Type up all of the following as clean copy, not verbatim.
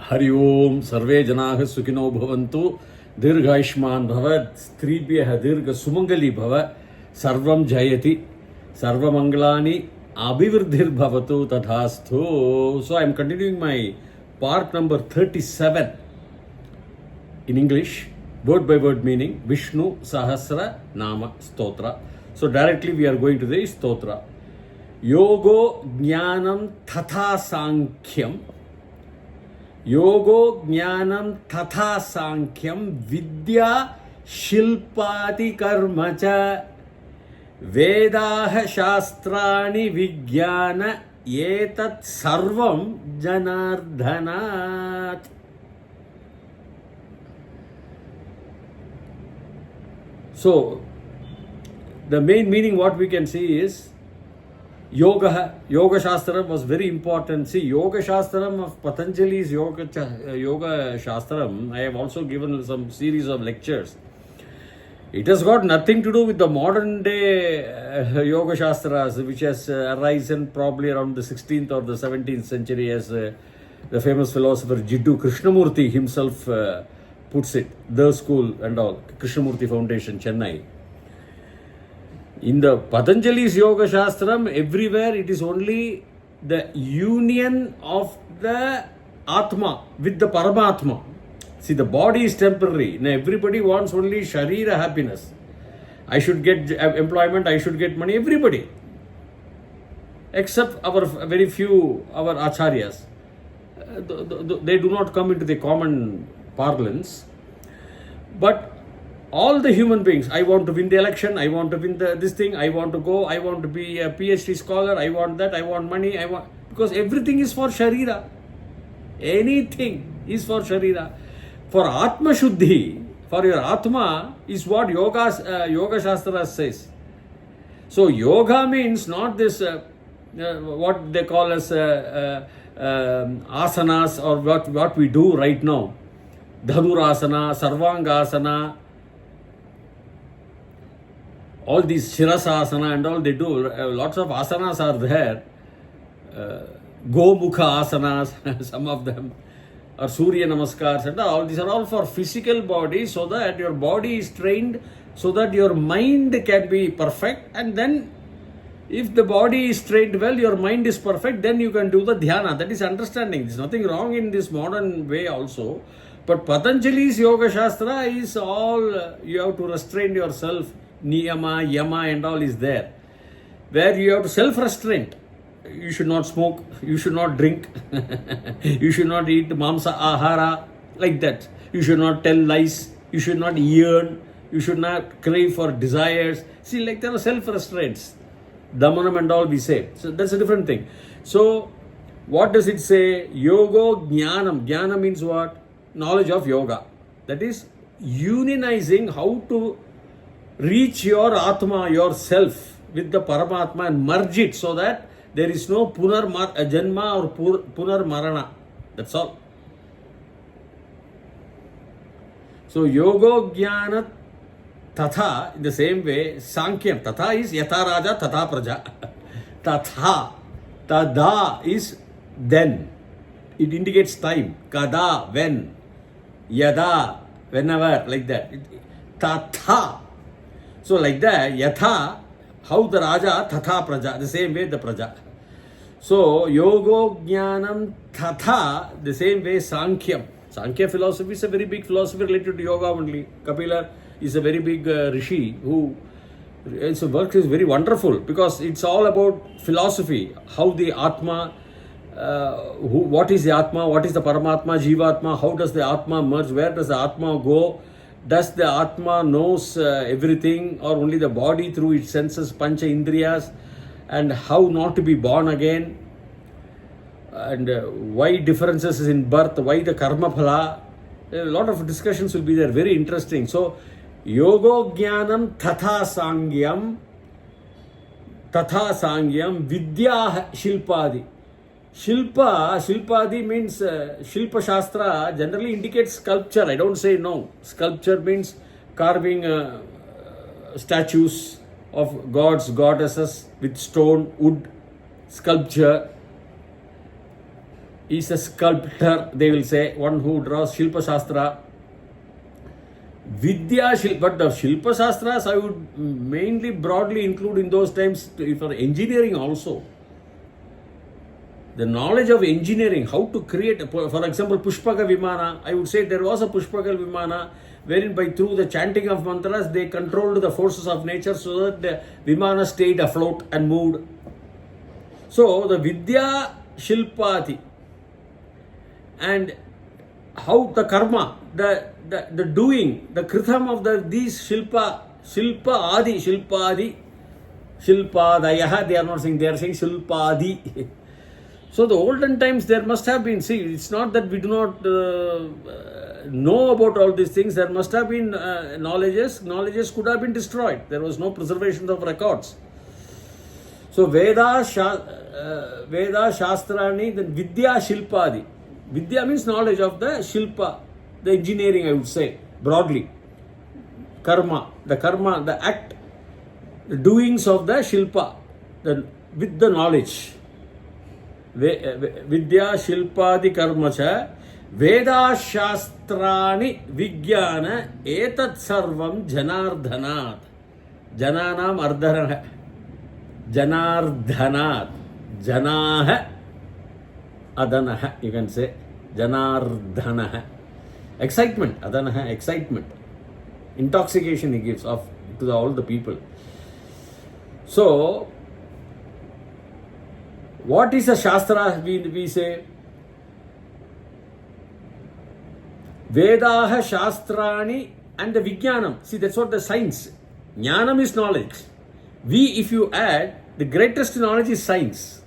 Hari Om Sarve Janaha Sukhino Bhavantu Dirghayushman Bhava Stribhyah Dirgha Sumangali Bhava Sarvam Jayati Sarvamangalani Abhivriddhir Bhavatu Tathasthu. So I am continuing my part number 37 in English, word by word meaning Vishnu Sahasranama Stotra. So directly we are going to the Stotra. Yogo Jnanam Tatha Sankhyam. Yogo Jnanam Tatha Sankhyam Vidya Shilpati Karmacha Vedaha Shastrani Vijnana Etat Sarvam Janardhanat. So, the main meaning what we can see is Yoga Shastram was very important. See, Yoga Shastram of Patanjali's Yoga Shastram, I have also given some series of lectures. It has got nothing to do with the modern day Yoga Shastras, which has arisen probably around the 16th or the 17th century, as the famous philosopher Jiddu Krishnamurti himself puts it, the school and all, Krishnamurti Foundation, Chennai. In the Patanjali's Yoga Shastram, everywhere it is only the union of the Atma with the Paramatma. See, the body is temporary. Now, everybody wants only Sharira happiness. I should get employment, I should get money, everybody. Except our very few, our acharyas. They do not come into the common parlance. But all the human beings, I want to win the election, I want to win this thing, I want to go, I want to be a PhD scholar, I want that, I want money, because everything is for Sharira. Anything is for Sharira. For Atma Shuddhi, for your Atma, is what Yoga Shastra says. So Yoga means not this, what they call as asanas, or what we do right now. Dhanurasana, Sarvangasana, all these Shirasasana and all they do, lots of asanas are there. Gomukha asanas, some of them, or Surya Namaskars and all. These are all for physical body, so that your body is trained, so that your mind can be perfect. And then, if the body is trained well, your mind is perfect, then you can do the dhyana. That is understanding. There is nothing wrong in this modern way also. But Patanjali's Yoga Shastra is all, you have to restrain yourself. Niyama, Yama and all is there. Where you have to self-restraint. You should not smoke, you should not drink, you should not eat mamsa ahara, like that. You should not tell lies, you should not yearn, you should not crave for desires. See, like there are self-restraints. Damanam and all we say. So that's a different thing. So, what does it say? Yoga Jnanam. Jnana means what? Knowledge of yoga. That is unionizing how to reach your Atma, yourself, with the Paramatma and merge it so that there is no Janma or Punar Marana. That's all. So, Yoga Jnana Tatha, in the same way, Sankhya. Tatha is Yatha Raja, Tatha Praja. Tatha. Tada is then. It indicates time. Kada, when. Yada, whenever, like that. Tatha. So like that, Yatha, how the Raja, Tatha Praja, the same way the Praja. So, Yogo Jnanam Tatha, the same way Sankhyam. Sankhya philosophy is a very big philosophy related to yoga only. Kapila is a very big rishi who, his work is very wonderful because it's all about philosophy, how the Atma, what is the Atma, what is the Paramatma, Jivatma, how does the Atma merge, where does the Atma go, does the Atma knows everything or only the body through its senses, Pancha Indriyas, and how not to be born again, and why differences in birth, why the Karma Phala. A lot of discussions will be there, very interesting. So, Yogo Jnanam Tatha Sangyam Vidya Shilpadi. Shilpadi means Shilpa Shastra generally indicates sculpture. I don't say no. Sculpture means carving statues of gods, goddesses with stone, wood, sculpture. is a sculptor, they will say, one who draws Shilpa Shastra. Vidya Shilpa, but the Shilpa Shastras I would mainly broadly include in those times for engineering also. The knowledge of engineering, how to create, for example, Pushpaka Vimana, I would say there was a Pushpaka Vimana wherein by through the chanting of mantras they controlled the forces of nature so that the Vimana stayed afloat and moved. So the Vidya Shilpati and how the karma, the doing, the kritam of these Shilpa Adi, Shilpadayah, they are not saying, they are saying Shilpadi. So the olden times there must have been, see, it's not that we do not know about all these things, there must have been knowledges could have been destroyed. There was no preservation of records. So Veda Shastrani, then Vidya Shilpadi. Vidya means knowledge of the Shilpa, the engineering I would say, broadly. Karma, the act, the doings of the Shilpa, with the knowledge. Vidya Shilpadi Karmacha Veda Shastrani Vigyana Etat Sarvam Janardhanat. Jananam Ardhana Janardhanat. Janah Adanaha, you can say. Janardhanaha. Excitement, Adanaha, excitement. Intoxication he gives off to all the people. So, what is a Shastra? We say Vedaha Shastrani and the Vijnanam. See, that's what the science. Jnanam is knowledge. If you add, the greatest knowledge is science.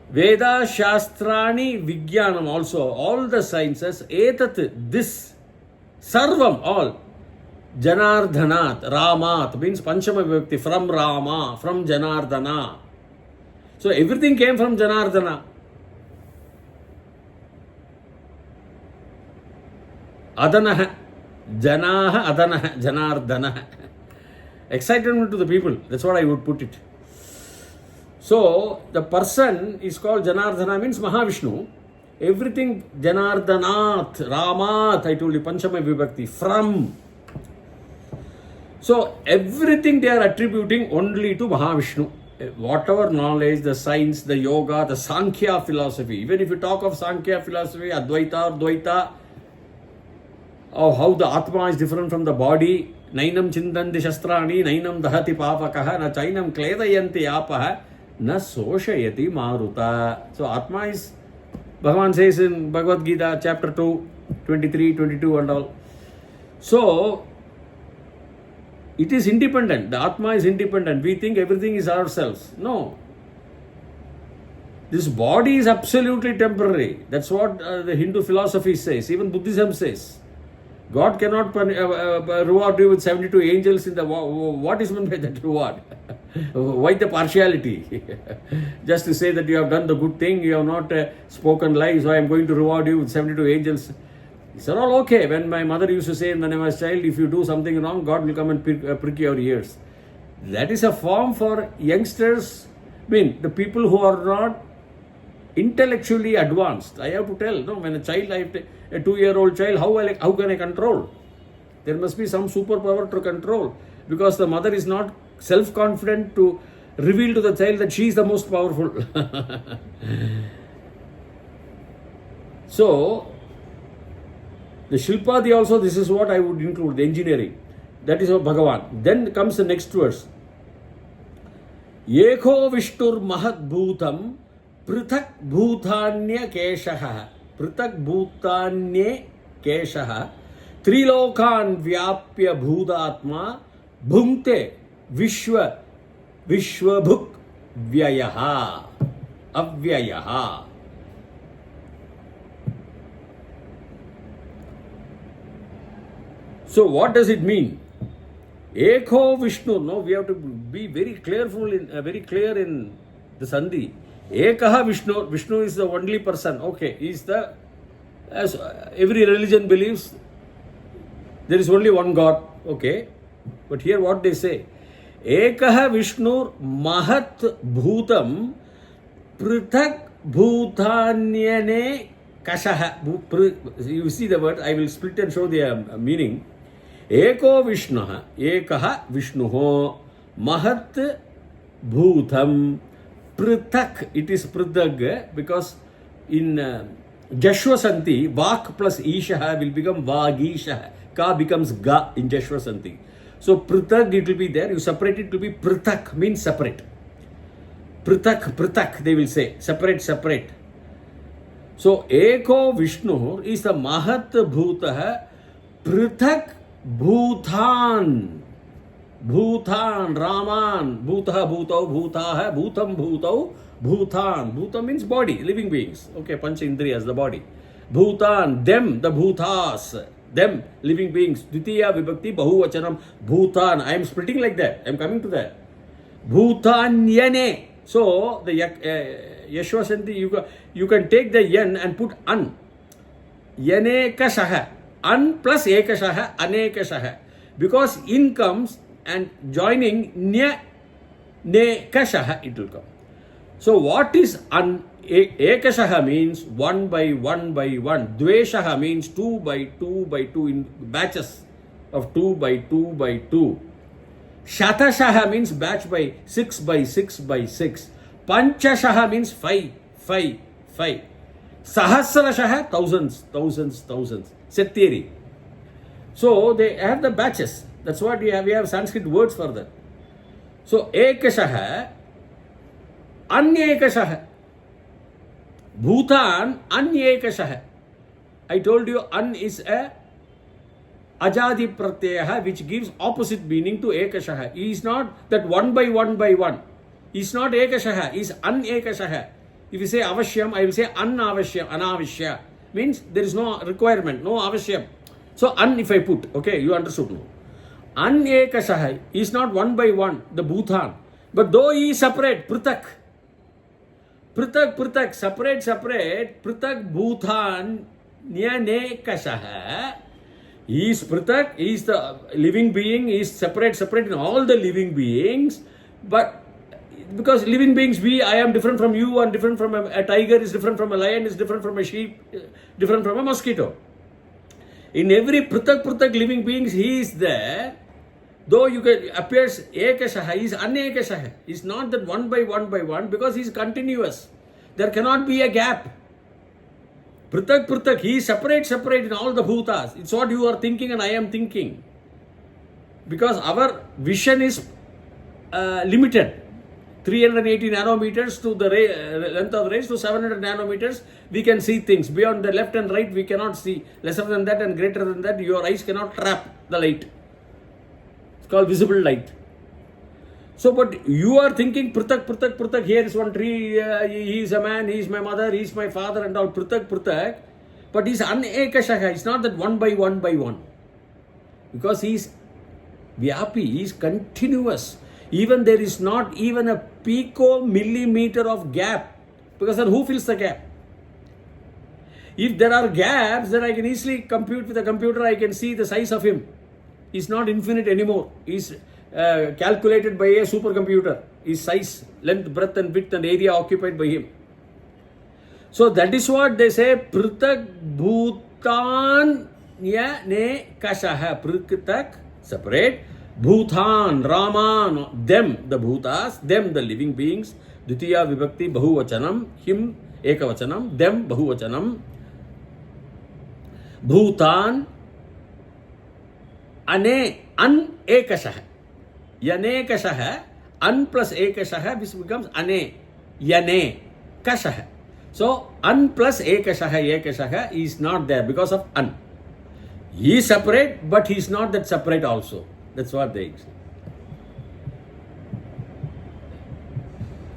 Veda Shastrani Vijnanam also. All the sciences. Etat, this. Sarvam, all. Janardhanat, Ramat, means Panchama Vibhakti, from Rama, from Janardhana. So everything came from Janardhana. Adanaha, Janaha, Adanaha, Janardhana. Excitement to the people, that's what I would put it. So the person is called Janardhana, means Mahavishnu. Everything Janardhanat, Ramat, I told you, Panchama Vibhakti, from. So everything they are attributing only to Mahavishnu. Whatever knowledge, the science, the yoga, the Sankhya philosophy. Even if you talk of Sankhya philosophy, Advaita or Dvaita, or how the Atma is different from the body, Nainam Chindanti Shastrani, Nainam Dahati Papakaha, Na Chainam Kledayanti Apaha, Na Soshayati Maruta. So Atma is, Bhagavan says in Bhagavad Gita, chapter 2, 23, 22 and all. So, it is independent. The Atma is independent. We think everything is ourselves. No. This body is absolutely temporary. That's what the Hindu philosophy says. Even Buddhism says. God cannot reward you with 72 angels in the... What is meant by that reward? Why the partiality? Just to say that you have done the good thing, you have not spoken lies, so I am going to reward you with 72 angels. These are all okay. When my mother used to say when I was a child, if you do something wrong, God will come and prick your ears. That is a form for youngsters. I mean, the people who are not intellectually advanced. I have to tell, no, when a child, a 2-year-old child, how can I control? There must be some superpower to control. Because the mother is not self-confident to reveal to the child that she is the most powerful. So, the Shilpadi also, this is what I would include, the engineering. That is what Bhagavan. Then comes the next verse. Yekho Vishtur Mahat Bhutam Prithak Bhutanya Keshaha. Prithak Bhutanya Keshaha. Trilokan Vyapya Bhudatma Bhumte Vishwabhuk Vyayaha. Avyayaha. So what does it mean? Ekho Vishnu. No, we have to be very clear in the Sandhi. Ekaha Vishnu. Vishnu is the only person. Okay, he is the, as every religion believes, there is only one God. Okay, but here what they say? Ekaha Vishnu Mahat Bhutam Prithak bhutanyane kashaha. You see the word, I will split and show the meaning. Eko Vishnuha, Ekaha Vishnuho, Mahat Bhutam, Prithak. It is Prithag because in Jashwasanti, Vak plus Ishaha will become Vagishaha. Ka becomes Ga in Jashwasanti. So Prithag it will be there. You separate it to be Prithak, means separate. Prithak, Prithak, they will say. Separate, separate. So Eko Vishnu is the Mahat Bhutaha, Prithak Bhutan. Bhutan, Raman, Bhutaha, Bhutau, Bhutaha, Bhutam, Bhutau, Bhutan. Bhutam means body, living beings. Okay, Pancha Indriyas, the body. Bhutan, them, the Bhutas. Them, living beings. Dvitiya Vibhakti, Bahuvachanam, Bhutan. I am splitting like that. I am coming to that. Bhutanyane. So, the Yashwasanti, you can take the yan and put an. Yanekashaha. An plus ekashaha, anekashaha. Because in comes and joining nya, nekashaha, it will come. So, what is an? Ekashaha means 1 by 1 by 1. Dveshaha means 2 by 2 by 2 in batches of 2 by 2 by 2. Shatashaha means batch by 6 by 6 by 6. Panchashaha means 5, 5, 5. Sahasrashaha, thousands, thousands, thousands. Set theory. So they have the batches. That's what we have Sanskrit words for that. So Ekashaha, Anyekashaha. Bhutan, Anyekashaha. I told you An is a Ajadi Pratyaha which gives opposite meaning to Ekashaha. He is not that 1 by 1 by 1. He is not Ekashaha, he is Anekashaha. If you say Avashyam, I will say Anavashyam, Anavashya. Means there is no requirement, no Avashyam. So An if I put, okay, you understood now. Anekashaha is not 1 by 1, the Bhutan. But though he is separate, Prithak. Prithak, Prithak, separate, separate, Prithak Bhutan Nyanekashaha. He is Prithak, he is the living being, he is separate, separate in all the living beings. But because living beings, I am different from you, and different from a tiger is different from a lion, is different from a sheep, different from a mosquito. In every Prithak, Prithak living beings, he is there. Though you can appears Ekashaha, he is Anekashaha. He is not that 1 by 1 by 1 because he is continuous. There cannot be a gap. Prithak, Prithak, he is separate, separate in all the bhutas. It's what you are thinking and I am thinking. Because our vision is limited. 380 nanometers to the length of rays to 700 nanometers, we can see things. Beyond the left and right, we cannot see. Lesser than that and greater than that, your eyes cannot trap the light. It's called visible light. So, but you are thinking, Prithak, Prithak, Prithak, here is one tree, he is a man, he is my mother, he is my father, and all, Prithak, Prithak. But he is Anekashaha, it's not that 1 by 1 by 1. Because he is Vyapi, he is continuous. Even there is not even a picomillimeter of gap. Because then who fills the gap? If there are gaps, then I can easily compute with a computer, I can see the size of him. He is not infinite anymore. He is calculated by a supercomputer. His size, length, breadth and width and area occupied by him. So that is what they say, Prithak Bhutan Ne Kashaha. Prithak, separate. Bhutan, Raman, them, the Bhutas, them, the living beings. Dvitiya Vibhakti Bahuvachanam, him, Ekavachanam, them, Bahuvachanam. Bhutan, An Ekashaha. Yanekashaha, An plus Ekashaha, which becomes Ane, Yane, Kashaha. So, An plus Ekashaha is not there because of An. He is separate, but he is not that separate also. That's what they say.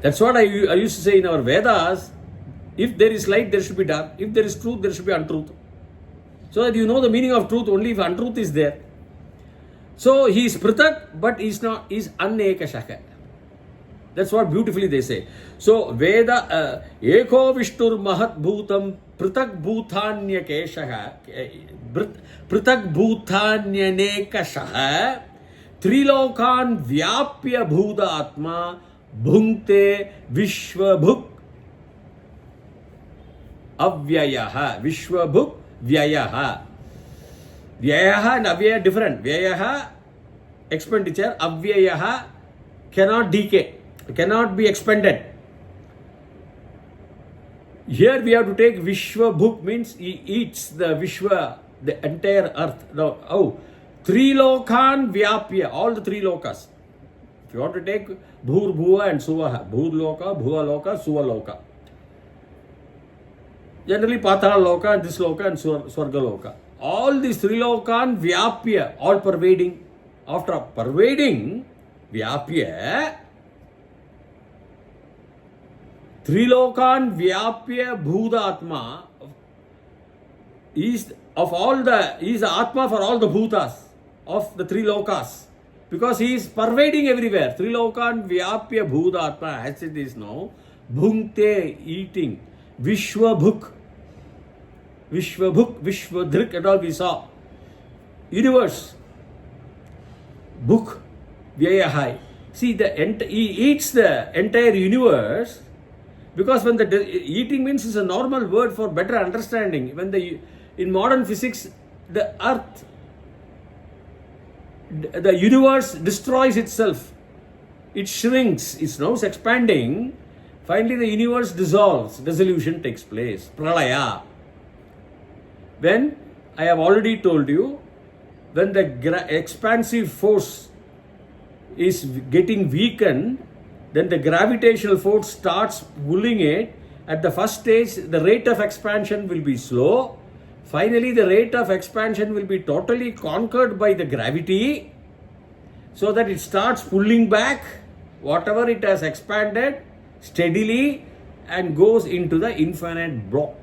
That's what I used to say in our Vedas. If there is light, there should be dark. If there is truth, there should be untruth. So that you know the meaning of truth only if untruth is there. So he is Prithak, but he is not, he is Anekashaha. That's what beautifully they say. So Veda, Eko Vishtur Mahat Bhutam Prithak Bhutanya Keshaha, Prithak Bhutanya Nekashaha, Trilokan Vyapya Bhuda Atma Bhunkte Vishwabhuk. Avyayaha. Vishwabhuk Vyayaha. Vyayaha and Avyaya different. Vyayaha, expenditure. Avyayaha, cannot decay, cannot be expended. Here we have to take Vishwabhuk, means he eats the Vishwa, the entire earth. Now, Trilokan Vyapya, all the three lokas. If you want to take Bhur, Bhuva and Suvaha, Bhur Loka, Bhuva Loka, Suva Loka. Generally Patala Loka, this Loka and Swarga Loka. All these three Lokan Vyapya, all pervading. After pervading Vyapya, Trilokan Vyapya Bhudatma is of all the, he is the Atma for all the Bhutas of the three lokas. Because he is pervading everywhere. Trilokan Vyapya Bhudatma, as it is now, Bhunkte, eating, Vishwabhuk, Vishwadrik, and all we saw. Universe, Bhuk, Vyayahai. See, he eats the entire universe. Because when the eating means is a normal word for better understanding. When in modern physics, the earth, the universe destroys itself. It shrinks. It's now expanding. Finally, the universe dissolves. Dissolution takes place. Pralaya. When, I have already told you, when the expansive force is getting weakened, then the gravitational force starts pulling it. At the first stage, the rate of expansion will be slow. Finally, the rate of expansion will be totally conquered by the gravity, so that it starts pulling back whatever it has expanded steadily and goes into the infinite block.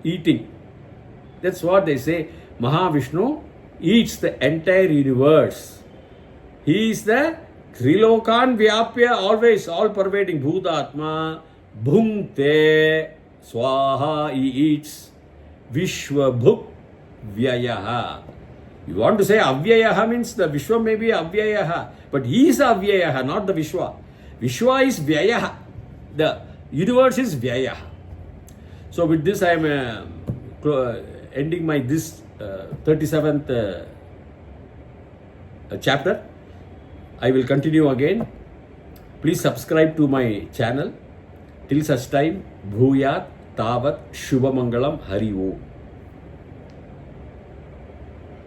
Eating. That's what they say. Mahavishnu eats the entire universe. He is the Trilokan Vyapya, always all pervading Bhutatma. Bhunkte Swaha, he eats. Vishwabhuk Vyayaha. You want to say Avyayaha means the Vishwa may be Avyayaha, but he is Avyayaha, not the Vishwa. Vishwa is Vyayaha. The universe is Vyayaha. So with this I am ending my this 37th chapter. I will continue again. Please subscribe to my channel. Till such time, Bhuyat Tavat Shubhamangalam Hari Om.